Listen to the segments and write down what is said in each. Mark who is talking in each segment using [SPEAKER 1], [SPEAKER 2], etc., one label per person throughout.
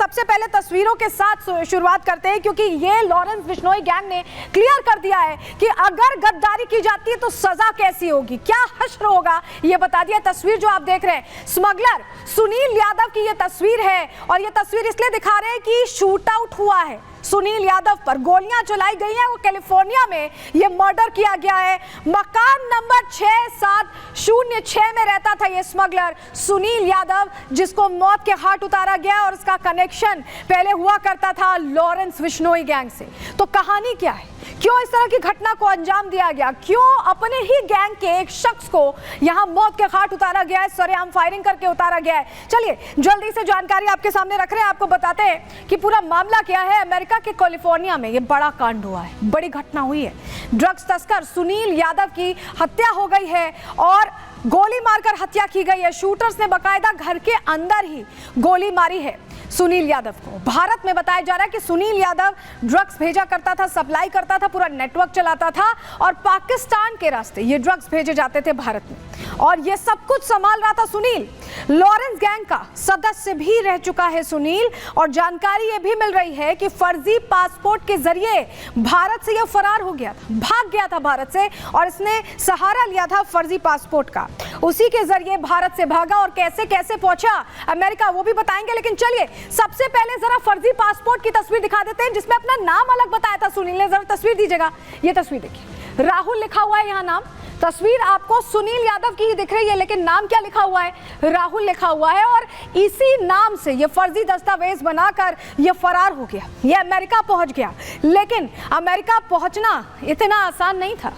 [SPEAKER 1] सबसे पहले तस्वीरों के साथ शुरुआत करते हैं, क्योंकि ये लॉरेंस बिश्नोई गैंग ने क्लियर कर दिया है कि अगर गद्दारी की जाती है तो सजा कैसी होगी, क्या हश्र होगा, ये बता दिया। तस्वीर जो आप देख रहे हैं स्मगलर सुनील यादव की ये तस्वीर है, और ये तस्वीर इसलिए दिखा रहे हैं कि शूट आउट हुआ है सुनील यादव पर, गोलियां चलाई गई हैं। वो कैलिफोर्निया में ये मर्डर किया गया है। मकान नंबर 6706 में रहता था ये स्मगलर सुनील यादव, जिसको मौत के घाट उतारा गया, और उसका कनेक्शन पहले हुआ करता था लॉरेंस बिश्नोई गैंग से। तो कहानी क्या है, क्यों इस तरह की घटना को अंजाम दिया गया, क्यों अपने ही गैंग के एक शख्स को यहां मौत के घाट उतारा गया है, सरेआम फायरिंग करके उतारा गया है। चलिए जल्दी से जानकारी आपके सामने रख रहे हैं, आपको बताते हैं कि पूरा मामला क्या है। अमेरिका के कैलिफोर्निया में ये बड़ा कांड हुआ है, बड़ी घटना हुई है। ड्रग्स तस्कर सुनील यादव की हत्या हो गई है और गोली मारकर हत्या की गई है। शूटर्स ने बकायदा घर के अंदर ही गोली मारी है सुनील यादव को। भारत में बताया जा रहा है कि सुनील यादव ड्रग्स भेजा करता था, सप्लाई करता था, पूरा नेटवर्क चलाता था, और पाकिस्तान के रास्ते ये ड्रग्स भेजे जाते थे भारत में, और ये सब कुछ संभाल रहा था सुनील। लॉरेंस गैंग का सदस्य भी रह चुका है सुनील, और जानकारी ये भी मिल रही है कि फर्जी पासपोर्ट के जरिए भारत से यह फरार हो गया था, भाग गया था भारत से, और इसने सहारा लिया था फर्जी पासपोर्ट का। उसी के जरिए भारत से भागा, और कैसे कैसे पहुंचा अमेरिका वो भी बताएंगे। लेकिन चलिए सबसे पहले जरा फर्जी पासपोर्ट की तस्वीर दिखा देते हैं, जिसमें अपना नाम अलग बताया था सुनील ने। जरा तस्वीर दीजिएगा, ये तस्वीर देखिए, राहुल लिखा हुआ है यहाँ नाम। तस्वीर आपको सुनील यादव की ही दिख रही है, लेकिन नाम क्या लिखा हुआ है, राहुल लिखा हुआ है, और इसी नाम से ये फर्जी दस्तावेज बनाकर ये फरार हो गया, ये अमेरिका पहुंच गया। लेकिन अमेरिका पहुंचना इतना आसान नहीं था।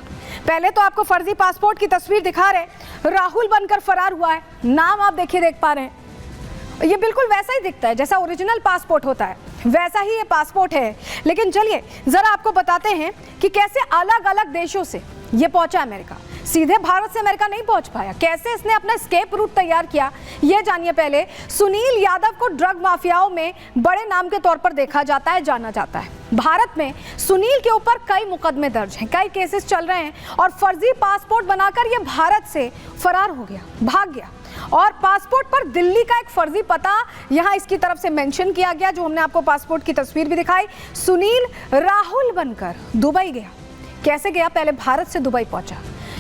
[SPEAKER 1] पहले तो आपको फर्जी पासपोर्ट की तस्वीर दिखा रहे, राहुल बनकर फरार हुआ है, नाम आप देखिए, देख पा रहे हैं, ये बिल्कुल वैसा ही दिखता है जैसा ओरिजिनल पासपोर्ट होता है, वैसा ही ये पासपोर्ट है। लेकिन चलिए जरा आपको बताते हैं कि कैसे अलग अलग देशों से ये पहुंचा अमेरिका। सीधे भारत से अमेरिका नहीं पहुंच पाया, कैसे इसने अपना एस्केप रूट तैयार किया, ये जानिए पहले। सुनील यादव को ड्रग माफियाओं में बड़े नाम के तौर पर देखा जाता है, जाना जाता है। भारत में सुनील के ऊपर कई मुकदमे दर्ज हैं, कई केसेस चल रहे हैं, और फर्जी पासपोर्ट बनाकर ये भारत से फरार हो गया, भाग गया। और पासपोर्ट पर दिल्ली का एक फर्जी पता यहाँ इसकी तरफ से मेंशन किया गया, जो हमने आपको पासपोर्ट की तस्वीर भी दिखाई। सुनील राहुल बनकर दुबई गया। कैसे गया, पहले भारत से दुबई पहुंचा।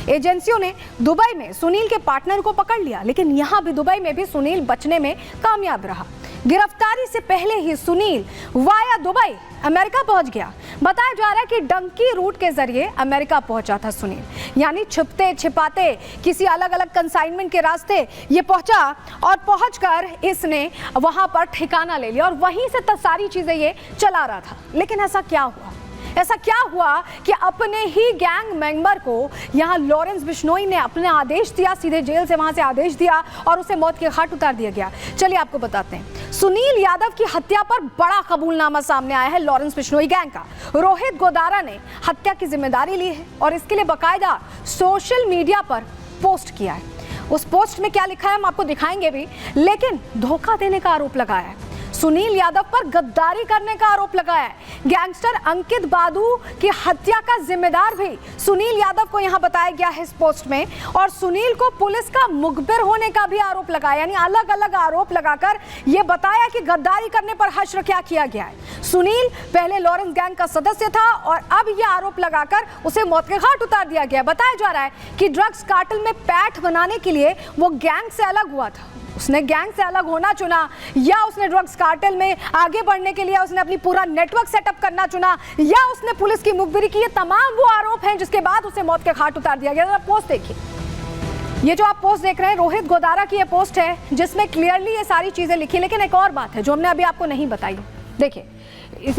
[SPEAKER 1] एजेंसियों ने दुबई में सुनील के पार्टनर को पकड़ लिया, लेकिन यहाँ भी दुबई में भी सुनील बचने में कामयाब रहा। गिरफ्तारी से पहले ही सुनील वाया दुबई अमेरिका पहुंच गया। बताया जा रहा है कि डंकी रूट के जरिए अमेरिका पहुंचा था सुनील, यानी छिपते छिपाते किसी अलग अलग कंसाइनमेंट के रास्ते ये पहुंचा, और पहुंचकर इसने वहां पर ठिकाना ले लिया, और वहीं से सारी चीजें ये चला रहा था। लेकिन ऐसा क्या हुआ, ऐसा क्या हुआ कि अपने ही गैंग मेंबर को यहाँ लॉरेंस बिश्नोई ने अपने आदेश दिया, सीधे जेल से वहां से आदेश दिया, और उसे मौत के घाट उतार दिया गया। चलिए आपको बताते हैं। सुनील यादव की हत्या पर बड़ा कबूलनामा सामने आया है लॉरेंस बिश्नोई गैंग का। रोहित गोदारा ने हत्या की जिम्मेदारी ली है, और इसके लिए बाकायदा सोशल मीडिया पर पोस्ट किया है। उस पोस्ट में क्या लिखा है हम आपको दिखाएंगे भी, लेकिन धोखा देने का आरोप लगाया है, सुनील यादव पर गद्दारी करने का आरोप लगाया है। गैंगस्टर अंकित बादू की हत्या का जिम्मेदार भी सुनील यादव को यहां बताया गया है इस पोस्ट में, और सुनील को पुलिस का मुखबिर होने का भी आरोप लगाया, यानी अलग अलग आरोप लगाकर यह बताया कि गद्दारी करने पर हश्र क्या किया गया है। सुनील पहले लॉरेंस गैंग का सदस्य था, और अब यह आरोप लगाकर उसे मौत के घाट उतार दिया गया। बताया जा रहा है कि ड्रग्स कार्टेल में पैठ बनाने के लिए वो गैंग से अलग हुआ था, उसने गैंग से अलग होना चुना, या उसने ड्रग्स कार्टेल में आगे बढ़ने के लिए उसने अपनी पूरा नेटवर्क सेटअप करना चुना, या उसने पुलिस की मुखबिरी की। ये तमाम वो आरोप हैं जिसके बाद उसे मौत के घाट उतार दिया गया। पोस्ट देखिए, ये जो आप पोस्ट देख रहे हैं रोहित गोदारा की ये पोस्ट है, जिसमें क्लियरली ये सारी चीजें लिखी। लेकिन एक और बात है जो हमने अभी आपको नहीं बताई, देखिए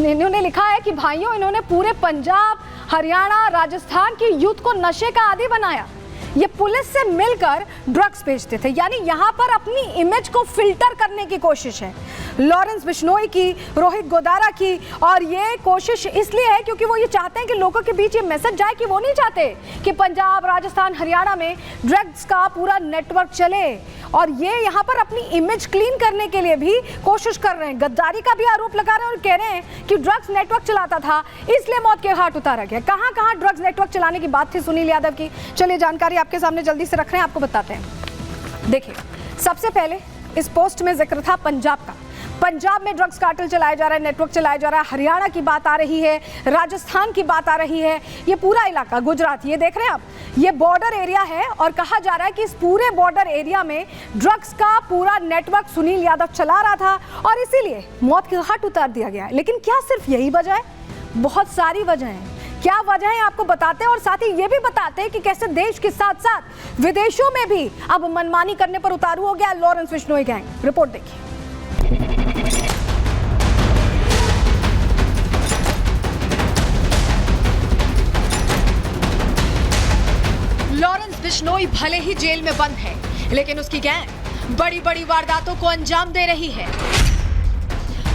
[SPEAKER 1] इन्होंने लिखा है कि भाइयों, इन्होंने पूरे पंजाब, हरियाणा, राजस्थान की यूथ को नशे का आदी बनाया। ये पुलिस से मिलकर ड्रग्स बेचते थे, यानी यहाँ पर अपनी इमेज को फिल्टर करने की कोशिश है लॉरेंस बिश्नोई की, रोहित गोदारा की। और ये कोशिश इसलिए है क्योंकि वो ये चाहते हैं कि लोगों के बीच ये मैसेज जाए कि वो नहीं चाहते कि पंजाब, राजस्थान, हरियाणा में ड्रग्स का पूरा नेटवर्क चले, और ये यहाँ पर अपनी इमेज क्लीन करने के लिए भी कोशिश कर रहे हैं। गद्दारी का भी आरोप लगा रहे हैं, और कह रहे हैं कि ड्रग्स नेटवर्क चलाता था, इसलिए मौत के घाट उतारा गया। कहाँ कहाँ ड्रग्स नेटवर्क चलाने की बात थी सुनील यादव की, चलिए जानकारी आपके सामने जल्दी से रख रहे हैं, आपको बताते हैं। देखिए सबसे पहले इस पोस्ट में जिक्र था पंजाब का। पंजाब में ड्रग्स कार्टेल चलाया जा रहा है, नेटवर्क चलाया जा रहा है, हरियाणा की बात आ रही है, राजस्थान की बात आ रही है, ये पूरा इलाका गुजरात, ये देख रहे हैं आप, ये बॉर्डर एरिया है और कहा जा रहा है कि इस पूरे बॉर्डर एरिया में ड्रग्स का पूरा नेटवर्क सुनील यादव चला रहा था और इसीलिए मौत के घाट उतार दिया गया है। लेकिन क्या सिर्फ यही वजह है? बहुत सारी वजह हैं। क्या वजह है आपको बताते हैं और साथ ही ये भी बताते हैं कि कैसे देश के साथ साथ विदेशों में भी अब मनमानी करने पर उतारू हो गया लॉरेंस बिश्नोई गैंग। रिपोर्ट देखिए। लॉरेंस बिश्नोई भले ही जेल में बंद है, लेकिन उसकी गैंग बड़ी बड़ी वारदातों को अंजाम दे रही है।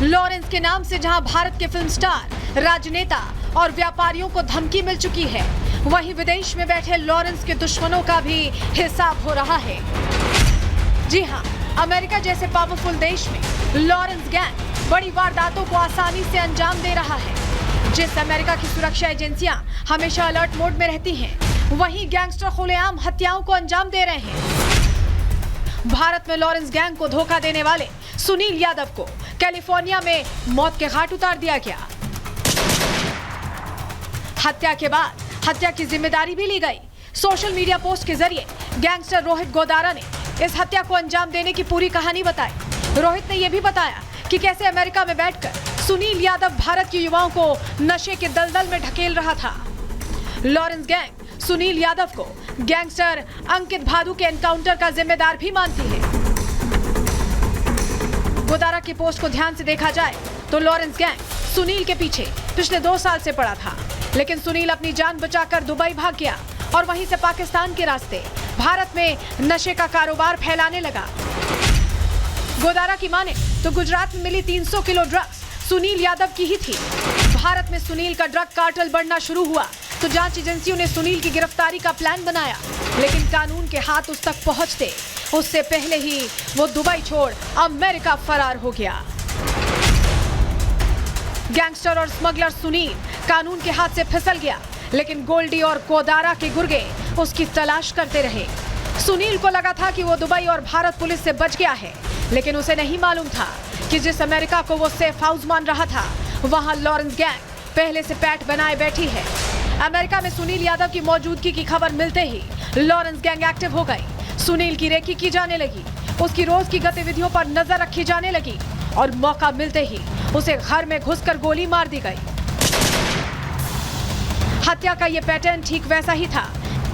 [SPEAKER 1] लॉरेंस के नाम से जहां भारत के फिल्म स्टार, राजनेता और व्यापारियों को धमकी मिल चुकी है, वहीं विदेश में बैठे लॉरेंस के दुश्मनों का भी हिसाब हो रहा है। जी हां, अमेरिका जैसे पावरफुल देश में लॉरेंस गैंग बड़ी वारदातों को आसानी से अंजाम दे रहा है। जिस अमेरिका की सुरक्षा एजेंसियां हमेशा अलर्ट मोड में रहती हैं, वहीं गैंगस्टर खुलेआम हत्याओं को अंजाम दे रहे हैं। भारत में लॉरेंस गैंग को धोखा देने वाले सुनील यादव को कैलिफोर्निया में मौत के घाट उतार दिया गया। हत्या के बाद हत्या की जिम्मेदारी भी ली गई। सोशल मीडिया पोस्ट के जरिए गैंगस्टर रोहित गोदारा ने इस हत्या को अंजाम देने की पूरी कहानी बताई। रोहित ने यह भी बताया कि कैसे अमेरिका में बैठकर सुनील यादव भारत के युवाओं को नशे के दलदल में ढकेल रहा था। लॉरेंस गैंग सुनील यादव को गैंगस्टर अंकित भादु के एनकाउंटर का जिम्मेदार भी मानती है। गोदारा की पोस्ट को ध्यान से देखा जाए तो लॉरेंस गैंग सुनील के पीछे पिछले 2 साल से पड़ा था, लेकिन सुनील अपनी जान बचाकर दुबई भाग गया और वहीं से पाकिस्तान के रास्ते भारत में नशे का कारोबार फैलाने लगा। गोदारा की माने तो गुजरात में मिली 300 किलो ड्रग्स सुनील यादव की ही थी। भारत में सुनील का ड्रग कार्टेल बढ़ना शुरू हुआ तो जांच एजेंसियों ने सुनील की गिरफ्तारी का प्लान बनाया, लेकिन कानून के हाथ उस तक पहुंचते उससे पहले ही वो दुबई छोड़ अमेरिका फरार हो गया। गैंगस्टर और स्मगलर सुनील कानून के हाथ से फिसल गया, लेकिन गोल्डी और गोदारा के गुर्गे उसकी तलाश करते रहे। सुनील को लगा था कि वो दुबई और भारत पुलिस से बच गया है, लेकिन उसे नहीं मालूम था कि जिस अमेरिका को वो सेफ हाउस मान रहा था, वहां लॉरेंस गैंग पहले से पैठ बनाए बैठी है। अमेरिका में सुनील यादव की मौजूदगी की खबर मिलते ही लॉरेंस गैंग एक्टिव हो गई। सुनील की रेकी की जाने लगी, उसकी रोज की गतिविधियों पर नजर रखी जाने लगी और मौका मिलते ही उसे घर में घुसकर गोली मार दी गई। हत्या का यह पैटर्न ठीक वैसा ही था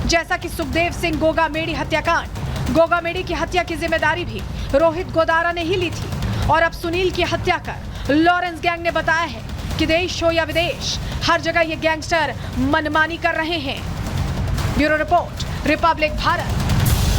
[SPEAKER 1] जैसा कि सुखदेव सिंह गोगामेडी हत्याकांड। गोगामेडी की हत्या की जिम्मेदारी भी रोहित गोदारा ने ही ली थी और अब सुनील की हत्या कर लॉरेंस गैंग ने बताया है कि देश हो या विदेश, हर जगह ये गैंगस्टर मनमानी कर रहे हैं। Bureau report, Republic Bharat.